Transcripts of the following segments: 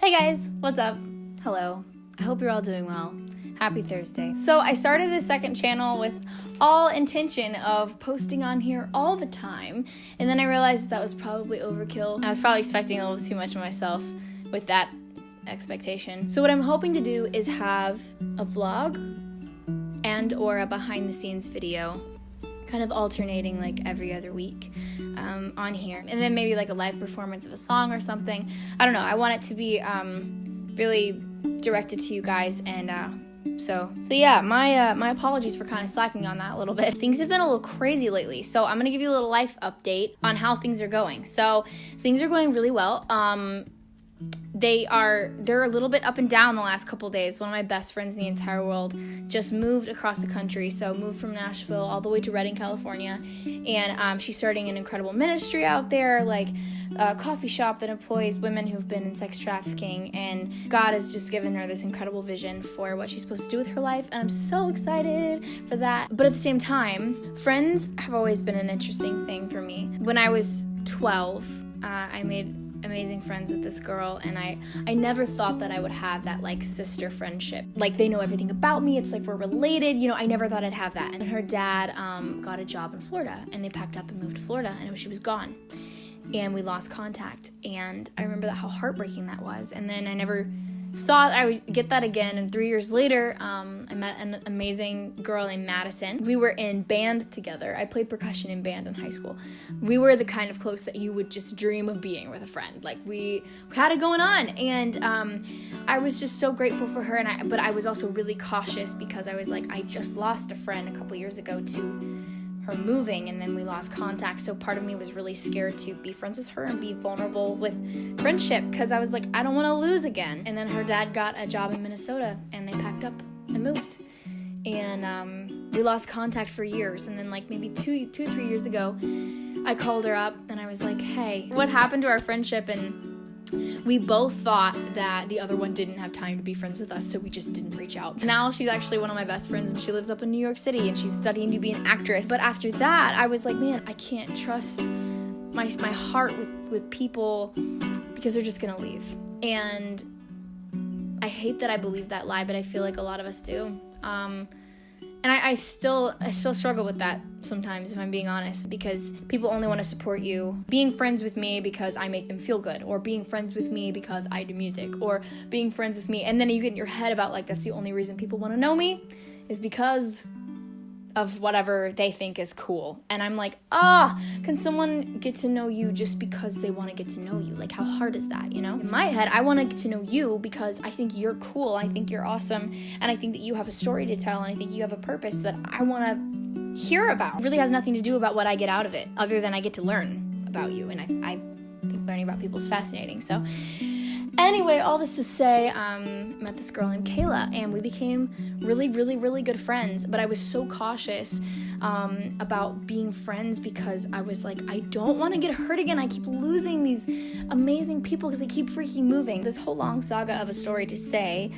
Hey guys, what's up? Hello. I hope you're all doing well. Happy Thursday. So I started this second channel with all intention of posting on here all the time, and then I realized that was probably overkill. I was probably expecting a little too much of myself with that expectation. So what I'm hoping to do is have a vlog and or a behind the scenes video, kind of alternating like every other week on here, and then maybe like a live performance of a song or something. I don't know. I want it to be really directed to you guys, and so yeah. My apologies for kind of slacking on that a little bit. Things have been a little crazy lately, so I'm gonna give you a little life update on how things are going. So things are going really well. They're a little bit up and down the last couple days. One of my best friends in the entire world just moved across the country, so moved from Nashville all the way to Redding, California, and she's starting an incredible ministry out there, like a coffee shop that employs women who've been in sex trafficking, and God has just given her this incredible vision for what she's supposed to do with her life, and I'm so excited for that. But at the same time, friends have always been an interesting thing for me. When I was 12, I made amazing friends with this girl, and I never thought that I would have that like sister friendship. Like they know everything about me, it's like we're related, you know. I never thought I'd have that. And her dad got a job in Florida, and they packed up and moved to Florida, and she was gone, and we lost contact. And I remember how heartbreaking that was. And then I never thought I would get that again, and 3 years later I met an amazing girl named Madison. We were in band together. I played percussion in band in high school. We were the kind of close that you would just dream of being with a friend. Like we had it going on, and I was just so grateful for her. But I was also really cautious because I was like, I just lost a friend a couple years ago to her moving, and then we lost contact. So part of me was really scared to be friends with her and be vulnerable with friendship, because I was like, I don't want to lose again. And then her dad got a job in Minnesota, and they packed up and moved, and we lost contact for years. And then like maybe 3 years ago, I called her up and I was like, hey, what happened to our friendship? And we both thought that the other one didn't have time to be friends with us, so we just didn't reach out. Now she's actually one of my best friends, and she lives up in New York City, and she's studying to be an actress. But after that, I was like, man, I can't trust my heart with people, because they're just gonna leave. And I hate that I believe that lie, but I feel like a lot of us do. And I still struggle with that sometimes, if I'm being honest, because people only want to support you being friends with me because I make them feel good, or being friends with me because I do music, or being friends with me. And then you get in your head about like, that's the only reason people want to know me is because of whatever they think is cool. And I'm like, can someone get to know you just because they want to get to know you? Like, how hard is that, you know? In my head, I want to get to know you because I think you're cool, I think you're awesome, and I think that you have a story to tell, and I think you have a purpose that I want to hear about. It really has nothing to do about what I get out of it, other than I get to learn about you, and I think learning about people is fascinating. So anyway, all this to say, met this girl named Kayla, and we became really, really, really good friends. But I was so cautious about being friends, because I was like, I don't want to get hurt again. I keep losing these amazing people because they keep freaking moving. This whole long saga of a story to say,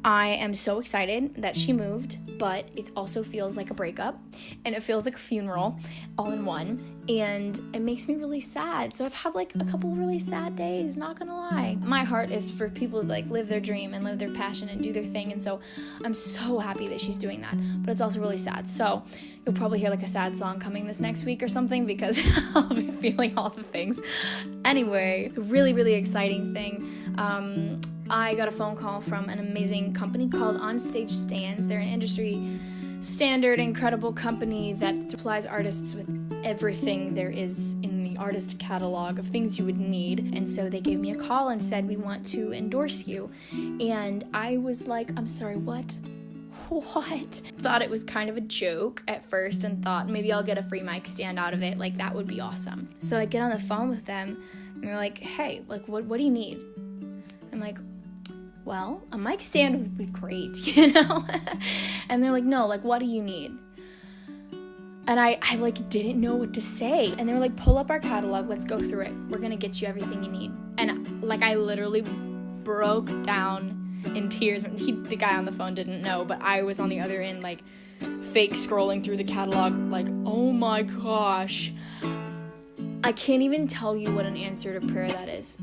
I am so excited that she moved, but it also feels like a breakup, and it feels like a funeral all in one, and it makes me really sad. So I've had like a couple really sad days, not gonna lie. My heart is for people to like live their dream and live their passion and do their thing, and so I'm so happy that she's doing that, but it's also really sad. So you'll probably hear like a sad song coming this next week or something, because I'll be feeling all the things. Anyway, it's a really, really exciting thing. I got a phone call from an amazing company called On Stage Stands. They're an industry standard, incredible company that supplies artists with everything there is in the artist catalog of things you would need. And so they gave me a call and said, we want to endorse you. And I was like, I'm sorry, what? Thought it was kind of a joke at first, and thought maybe I'll get a free mic stand out of it. Like, that would be awesome. So I get on the phone with them, and they're like, hey, like, what do you need? I'm like, well, a mic stand would be great, you know? And they're like, no, like, what do you need? And I like didn't know what to say. And they were like, pull up our catalog, let's go through it. We're gonna get you everything you need. And like, I literally broke down in tears. The guy on the phone didn't know, but I was on the other end, like, fake scrolling through the catalog, like, oh my gosh. I can't even tell you what an answer to prayer that is.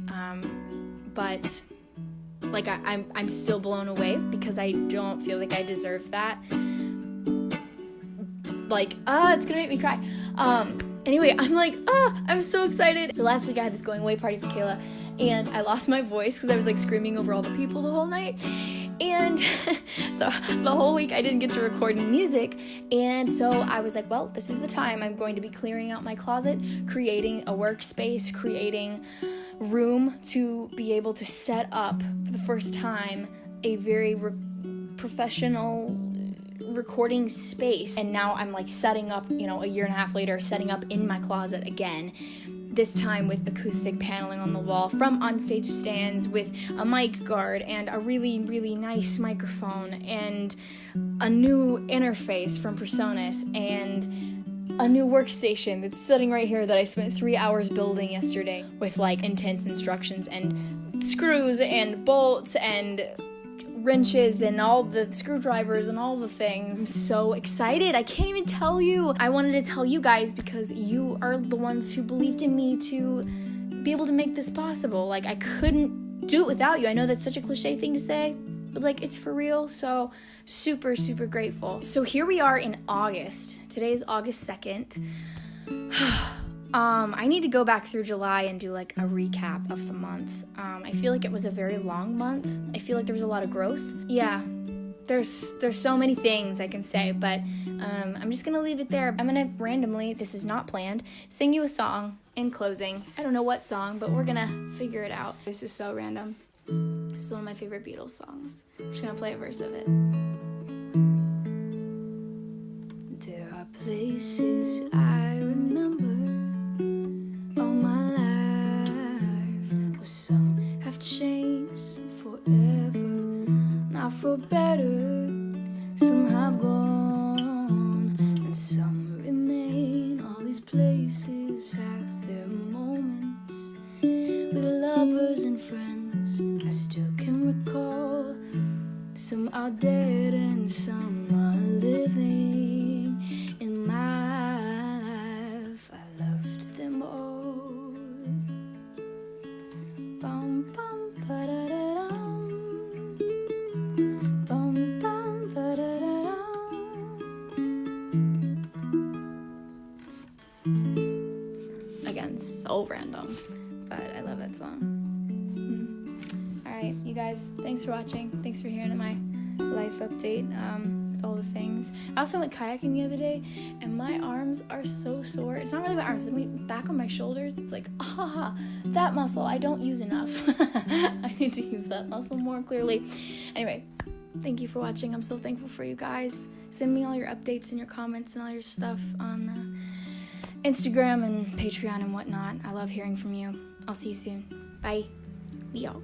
But like I'm still blown away because I don't feel like I deserve that. Like, it's gonna make me cry. Anyway, I'm like, I'm so excited. So last week I had this going away party for Kayla, and I lost my voice because I was like screaming over all the people the whole night. And so the whole week I didn't get to record any music. And so I was like, well, this is the time. I'm going to be clearing out my closet, creating a workspace, creating room to be able to set up for the first time a very professional recording space. And now I'm like setting up, a year and a half later, setting up in my closet again, this time with acoustic paneling on the wall from onstage stands with a mic guard and a really, really nice microphone and a new interface from Presonus and a new workstation that's sitting right here that I spent 3 hours building yesterday with like intense instructions and screws and bolts and wrenches and all the screwdrivers and all the things. I'm so excited. I can't even tell you. I wanted to tell you guys because you are the ones who believed in me to be able to make this possible. Like, I couldn't do it without you. I know that's such a cliche thing to say, but like, it's for real. So super, super grateful. So here we are in August. Today is August 2nd. I need to go back through July and do like a recap of the month. I feel like it was a very long month. I feel like there was a lot of growth. Yeah, there's so many things I can say, but I'm just gonna leave it there. I'm gonna randomly, this is not planned, sing you a song in closing. I don't know what song, but we're gonna figure it out. This is so random. This is one of my favorite Beatles songs. I'm just gonna play a verse of it. There are places I remember all my life, where some have changed, some forever, not for better. Some have gone, and some remain. All these places have their moments with lovers and friends I still can recall. Some are dead and some are living in my life. I loved them all. Bum, bum, ba-da-da-dum. Bum, bum, ba-da-da-dum. Again, so random, but I love that song. Alright, you guys, thanks for watching. Thanks for hearing my life update with all the things. I also went kayaking the other day, and my arms are so sore. It's not really my arms, it's my back on my shoulders. It's like, that muscle I don't use enough. I need to use that muscle more clearly. Anyway, thank you for watching. I'm so thankful for you guys. Send me all your updates and your comments and all your stuff on Instagram and Patreon and whatnot. I love hearing from you. I'll see you soon. Bye. We out.